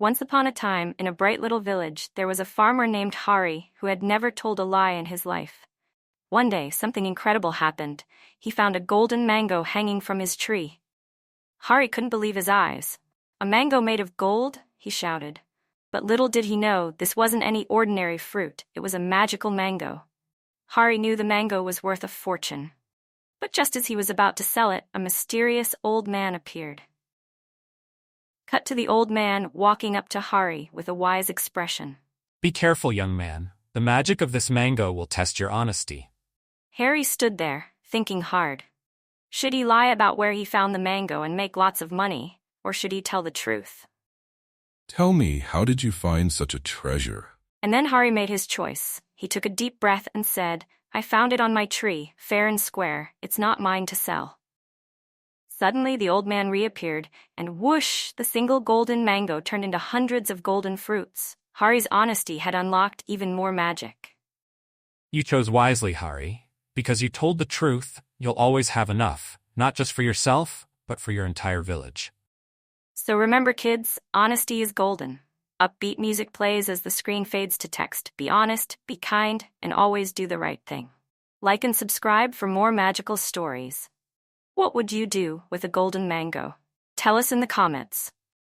Once upon a time, in a bright little village, there was a farmer named Hari who had never told a lie in his life. One day, something incredible happened. He found a golden mango hanging from his tree. Hari couldn't believe his eyes. "A mango made of gold?" he shouted. But little did he know, this wasn't any ordinary fruit, it was a magical mango. Hari knew the mango was worth a fortune. But just as he was about to sell it, a mysterious old man appeared. Cut to the old man walking up to Hari with a wise expression. "Be careful, young man. The magic of this mango will test your honesty." Hari stood there, thinking hard. Should he lie about where he found the mango and make lots of money, or should he tell the truth? Tell me, how did you find such a treasure? And then Hari made his choice. He took a deep breath and said, "I found it on my tree, fair and square. It's not mine to sell." Suddenly the old man reappeared, and whoosh, the single golden mango turned into hundreds of golden fruits. Hari's honesty had unlocked even more magic. You chose wisely, Hari. Because you told the truth, you'll always have enough, not just for yourself, but for your entire village. So remember, kids, honesty is golden. Upbeat music plays as the screen fades to text. Be honest, be kind, and always do the right thing. Like and subscribe for more magical stories. What would you do with a golden mango? Tell us in the comments.